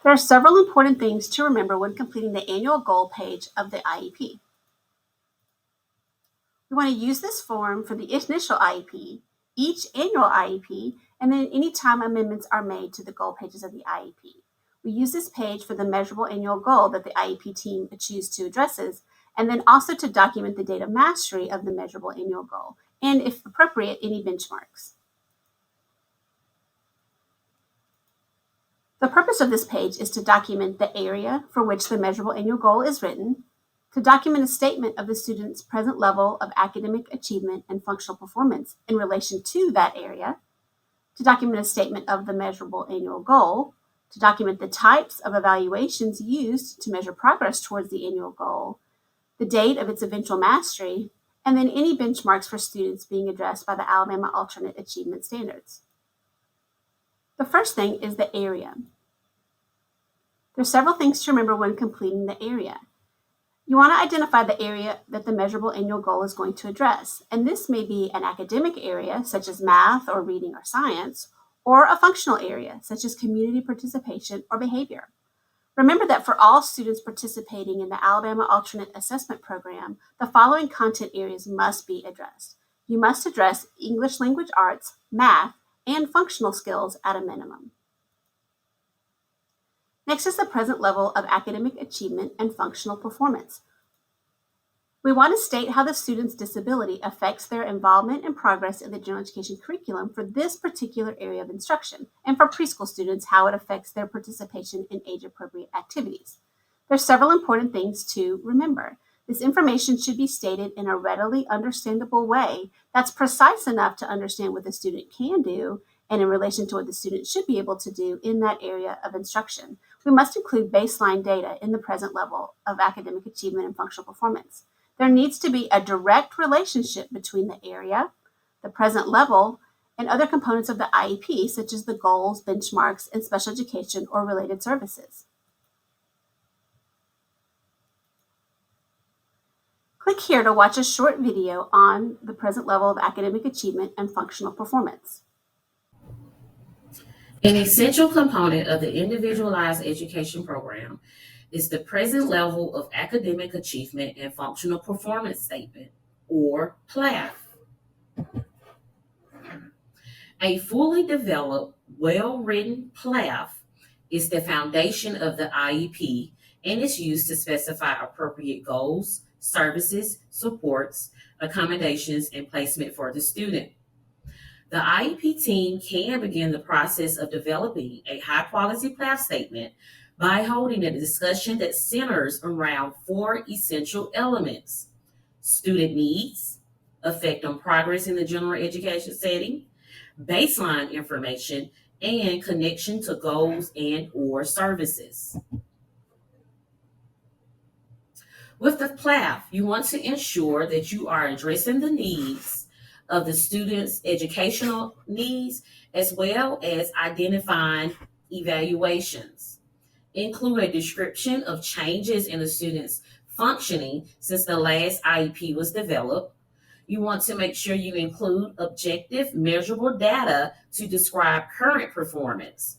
There are several important things to remember when completing the annual goal page of the IEP. We want to use this form for the initial IEP, each annual IEP, and then anytime amendments are made to the goal pages of the IEP. We use this page for the measurable annual goal that the IEP team chooses to addresses, and then also to document the data mastery of the measurable annual goal, and if appropriate, any benchmarks. The purpose of this page is to document the area for which the measurable annual goal is written, to document a statement of the student's present level of academic achievement and functional performance in relation to that area, to document a statement of the measurable annual goal, to document the types of evaluations used to measure progress towards the annual goal, the date of its eventual mastery, and then any benchmarks for students being addressed by the Alabama Alternate Achievement Standards. The first thing is the area. There are several things to remember when completing the area. You want to identify the area that the measurable annual goal is going to address, and this may be an academic area, such as math or reading or science, or a functional area, such as community participation or behavior. Remember that for all students participating in the Alabama Alternate Assessment Program, the following content areas must be addressed. You must address English language arts, math, and functional skills at a minimum. Next is the present level of academic achievement and functional performance. We want to state how the student's disability affects their involvement and progress in the general education curriculum for this particular area of instruction, and for preschool students, how it affects their participation in age-appropriate activities. There are several important things to remember. This information should be stated in a readily understandable way that's precise enough to understand what the student can do and in relation to what the student should be able to do in that area of instruction. We must include baseline data in the present level of academic achievement and functional performance. There needs to be a direct relationship between the area, the present level, and other components of the IEP, such as the goals, benchmarks, and special education or related services. Click here to watch a short video on the present level of academic achievement and functional performance. An essential component of the individualized education program is the present level of academic achievement and functional performance statement, or PLAF. A fully developed, well-written PLAF is the foundation of the IEP and is used to specify appropriate goals, services, supports, accommodations, and placement for the student. The IEP team can begin the process of developing a high-quality PLAF statement by holding a discussion that centers around 4 essential elements: student needs, effect on progress in the general education setting, baseline information, and connection to goals and/or services. With the PLAF, you want to ensure that you are addressing the needs of the student's educational needs, as well as identifying evaluations. Include a description of changes in the student's functioning since the last IEP was developed. You want to make sure you include objective, measurable data to describe current performance.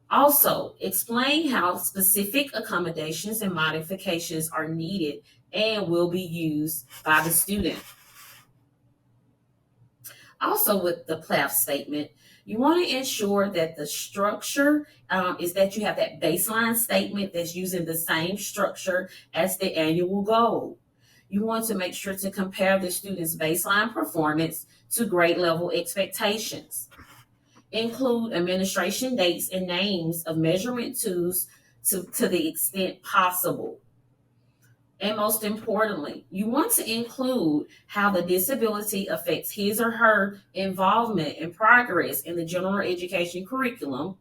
Also, explain how specific accommodations and modifications are needed and will be used by the student. Also, with the PLAF statement, you want to ensure that the structure is that you have that baseline statement that's using the same structure as the annual goal. You want to make sure to compare the student's baseline performance to grade level expectations. Include administration dates and names of measurement tools to the extent possible. And most importantly, you want to include how the disability affects his or her involvement and progress in the general education curriculum,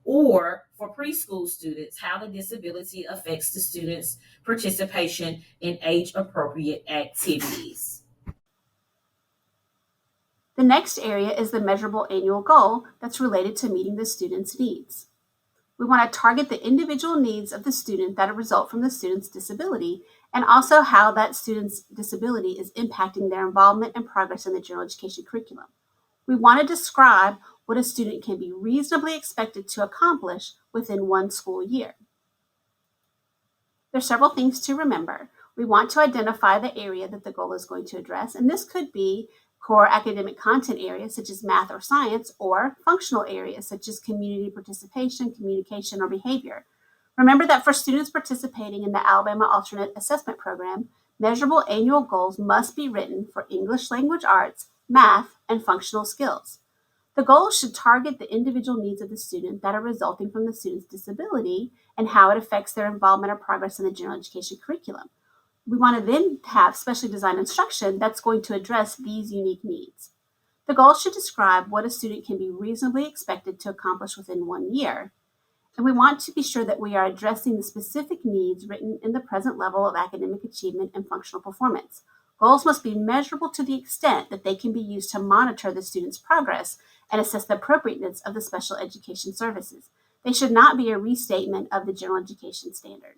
or for preschool students, how the disability affects the student's participation in age-appropriate activities. The next area is the measurable annual goal that's related to meeting the student's needs. We want to target the individual needs of the student that result from the student's disability, and also how that student's disability is impacting their involvement and progress in the general education curriculum. We want to describe what a student can be reasonably expected to accomplish within one school year. There's several things to remember. We want to identify the area that the goal is going to address, and this could be core academic content areas such as math or science, or functional areas such as community participation, communication, or behavior. Remember that for students participating in the Alabama Alternate Assessment Program, measurable annual goals must be written for English language arts, math, and functional skills. The goals should target the individual needs of the student that are resulting from the student's disability and how it affects their involvement or progress in the general education curriculum. We want to then have specially designed instruction that's going to address these unique needs. The goals should describe what a student can be reasonably expected to accomplish within 1 year, and we want to be sure that we are addressing the specific needs written in the present level of academic achievement and functional performance. Goals must be measurable to the extent that they can be used to monitor the student's progress and assess the appropriateness of the special education services. They should not be a restatement of the general education standard.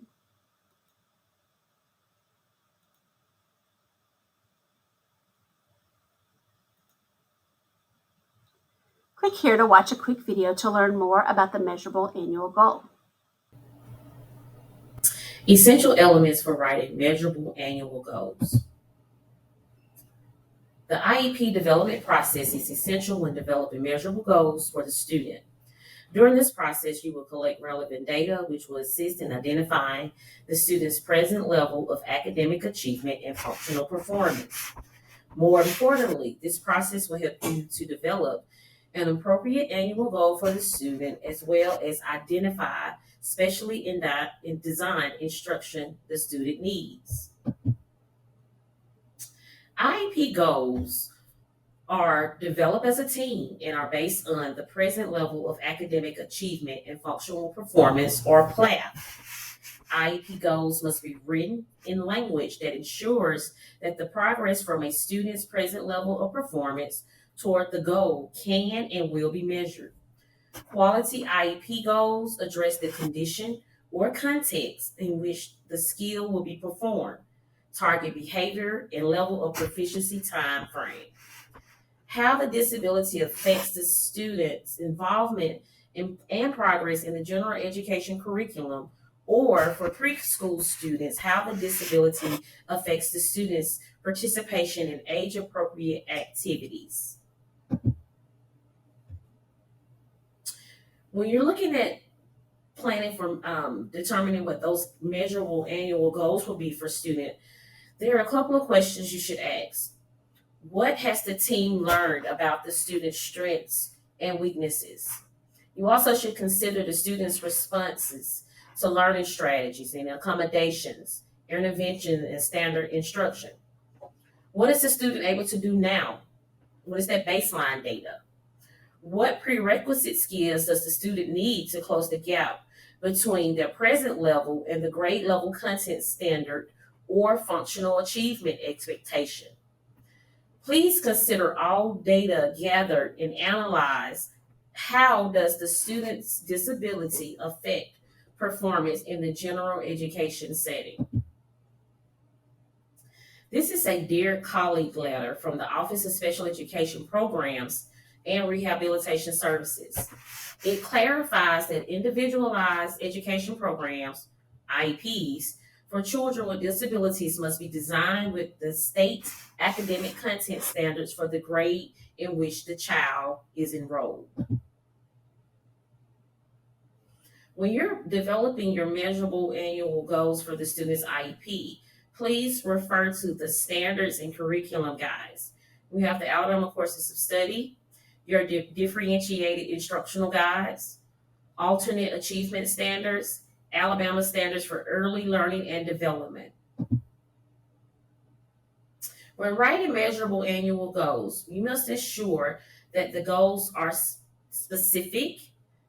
Click here to watch a quick video to learn more about the measurable annual goal. Essential elements for writing measurable annual goals. The IEP development process is essential when developing measurable goals for the student. During this process, you will collect relevant data, which will assist in identifying the student's present level of academic achievement and functional performance. More importantly, this process will help you to develop an appropriate annual goal for the student, as well as identify specially in design instruction the student needs. IEP goals are developed as a team and are based on the present level of academic achievement and functional performance, or PLAF. IEP goals must be written in language that ensures that the progress from a student's present level of performance toward the goal can and will be measured. Quality IEP goals address the condition or context in which the skill will be performed, target behavior, and level of proficiency time frame. How the disability affects the student's involvement and progress in the general education curriculum, or for preschool students, how the disability affects the student's participation in age-appropriate activities. When you're looking at planning for determining what those measurable annual goals will be for student, there are a couple of questions you should ask. What has the team learned about the student's strengths and weaknesses? You also should consider the student's responses to learning strategies and accommodations, intervention, and standard instruction. What is the student able to do now? What is that baseline data? What prerequisite skills does the student need to close the gap between their present level and the grade level content standard or functional achievement expectation? Please consider all data gathered and analyze how does the student's disability affect performance in the general education setting. This is a Dear Colleague letter from the Office of Special Education Programs and Rehabilitation Services. It clarifies that individualized education programs, IEPs, for children with disabilities must be designed with the state academic content standards for the grade in which the child is enrolled. When you're developing your measurable annual goals for the student's IEP, please refer to the standards and curriculum guides. We have the Alabama Courses of Study, your differentiated instructional guides, alternate achievement standards, Alabama Standards for Early Learning and Development. When writing measurable annual goals, you must ensure that the goals are specific,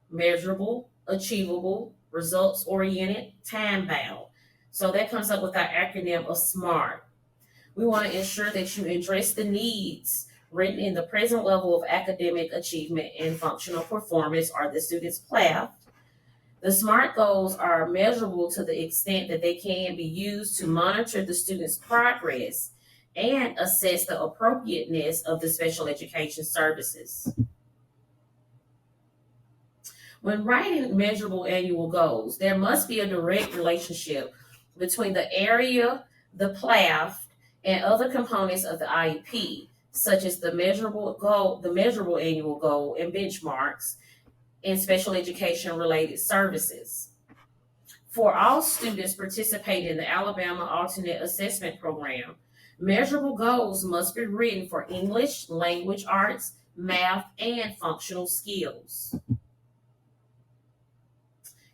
measurable, achievable, results-oriented, time-bound. So that comes up with our acronym of SMART. We want to ensure that you address the needs written in the present level of academic achievement and functional performance, or the student's PLAF. The SMART goals are measurable to the extent that they can be used to monitor the student's progress and assess the appropriateness of the special education services. When writing measurable annual goals, there must be a direct relationship between the area, the PLAF, and other components of the IEP, such as the measurable goal, the measurable annual goal, and benchmarks in special education related services. For all students participating in the Alabama Alternate Assessment Program, measurable goals must be written for English, language arts, math, and functional skills.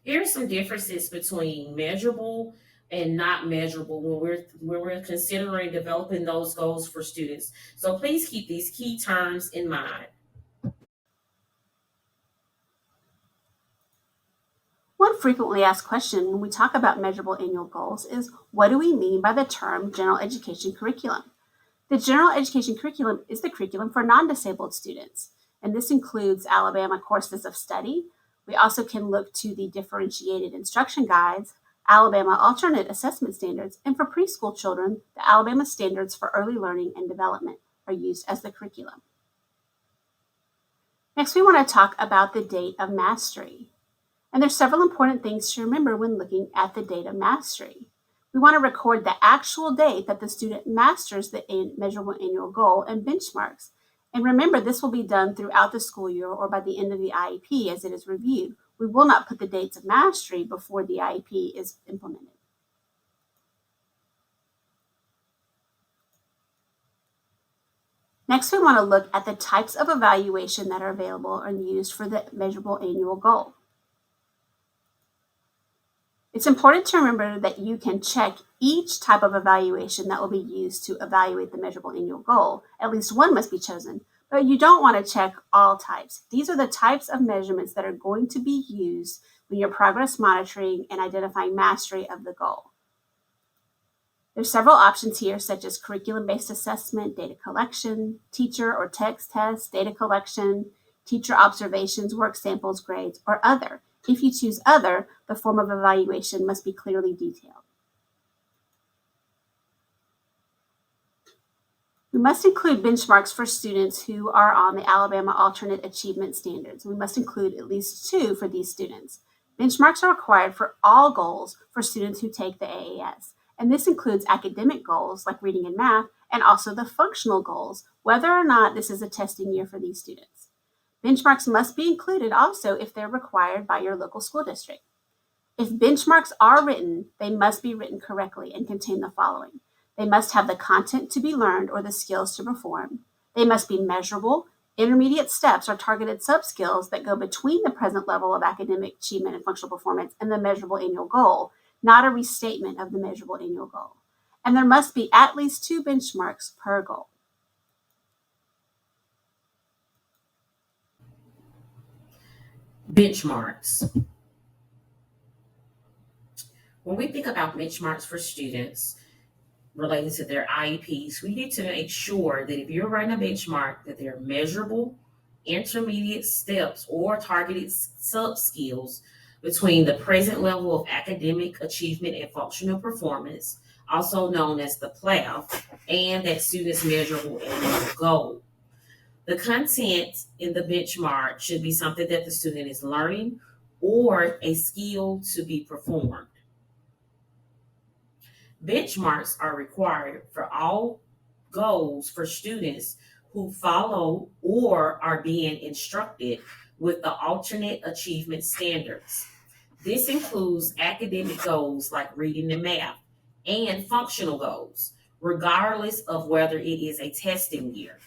Here are some differences between measurable and not measurable when we're considering developing those goals for students. So please keep these key terms in mind. One frequently asked question when we talk about measurable annual goals is, what do we mean by the term general education curriculum? The general education curriculum is the curriculum for non-disabled students, and this includes Alabama courses of study. We also can look to the differentiated instruction guides, Alabama alternate assessment standards, and for preschool children, the Alabama standards for early learning and development are used as the curriculum. Next, we want to talk about the date of mastery. And there's several important things to remember when looking at the date of mastery. We want to record the actual date that the student masters the measurable annual goal and benchmarks. And remember, this will be done throughout the school year or by the end of the IEP as it is reviewed. We will not put the dates of mastery before the IEP is implemented. Next, we want to look at the types of evaluation that are available and used for the measurable annual goal. It's important to remember that you can check each type of evaluation that will be used to evaluate the measurable annual goal. At least one must be chosen, but you don't want to check all types. These are the types of measurements that are going to be used when you're progress monitoring and identifying mastery of the goal. There's several options here, such as curriculum-based assessment, data collection, teacher or text tests, data collection, teacher observations, work samples, grades, or other. If you choose other, the form of evaluation must be clearly detailed. We must include benchmarks for students who are on the Alabama Alternate Achievement Standards. We must include at least 2 for these students. Benchmarks are required for all goals for students who take the AAS, and this includes academic goals like reading and math, and also the functional goals, whether or not this is a testing year for these students. Benchmarks must be included also if they're required by your local school district. If benchmarks are written, they must be written correctly and contain the following. They must have the content to be learned or the skills to perform. They must be measurable, intermediate steps or targeted sub-skills that go between the present level of academic achievement and functional performance and the measurable annual goal, not a restatement of the measurable annual goal. And there must be at least 2 benchmarks per goal. Benchmarks. When we think about benchmarks for students related to their IEPs, we need to make sure that if you're writing a benchmark, that they're measurable, intermediate steps, or targeted sub skills between the present level of academic achievement and functional performance, also known as the PLAF, and that student's measurable annual goal. The content in the benchmark should be something that the student is learning or a skill to be performed. Benchmarks are required for all goals for students who follow or are being instructed with the alternate achievement standards. This includes academic goals like reading and math and functional goals, regardless of whether it is a testing year.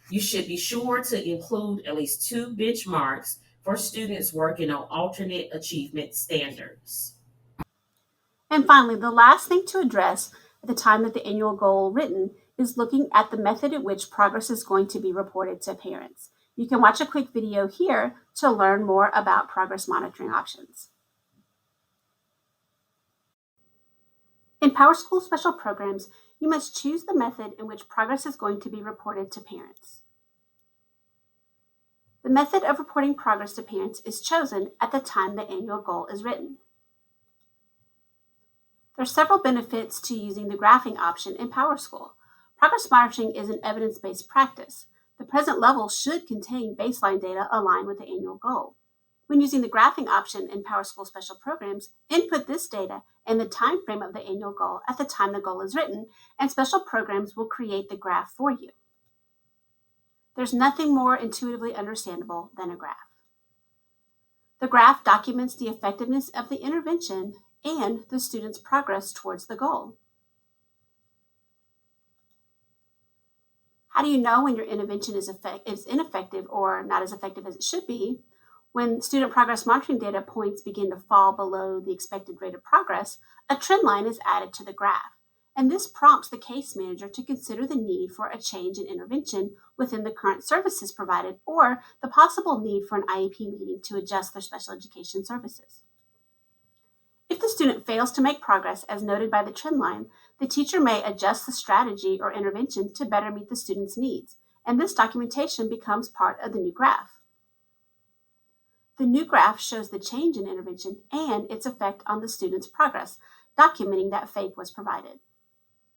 You should be sure to include at least 2 benchmarks for students working on alternate achievement standards. And finally, the last thing to address at the time that the annual goal written is looking at the method in which progress is going to be reported to parents. You can watch a quick video here to learn more about progress monitoring options. In PowerSchool Special Programs, you must choose the method in which progress is going to be reported to parents. The method of reporting progress to parents is chosen at the time the annual goal is written. There are several benefits to using the graphing option in PowerSchool. Progress monitoring is an evidence-based practice. The present level should contain baseline data aligned with the annual goal. When using the graphing option in PowerSchool Special Programs, input this data and the time frame of the annual goal at the time the goal is written, and Special Programs will create the graph for you. There's nothing more intuitively understandable than a graph. The graph documents the effectiveness of the intervention and the student's progress towards the goal. How do you know when your intervention is ineffective or not as effective as it should be? When student progress monitoring data points begin to fall below the expected rate of progress, a trend line is added to the graph, and this prompts the case manager to consider the need for a change in intervention within the current services provided or the possible need for an IEP meeting to adjust their special education services. If the student fails to make progress as noted by the trend line, the teacher may adjust the strategy or intervention to better meet the student's needs, and this documentation becomes part of the new graph. The new graph shows the change in intervention and its effect on the student's progress, documenting that FAPE was provided.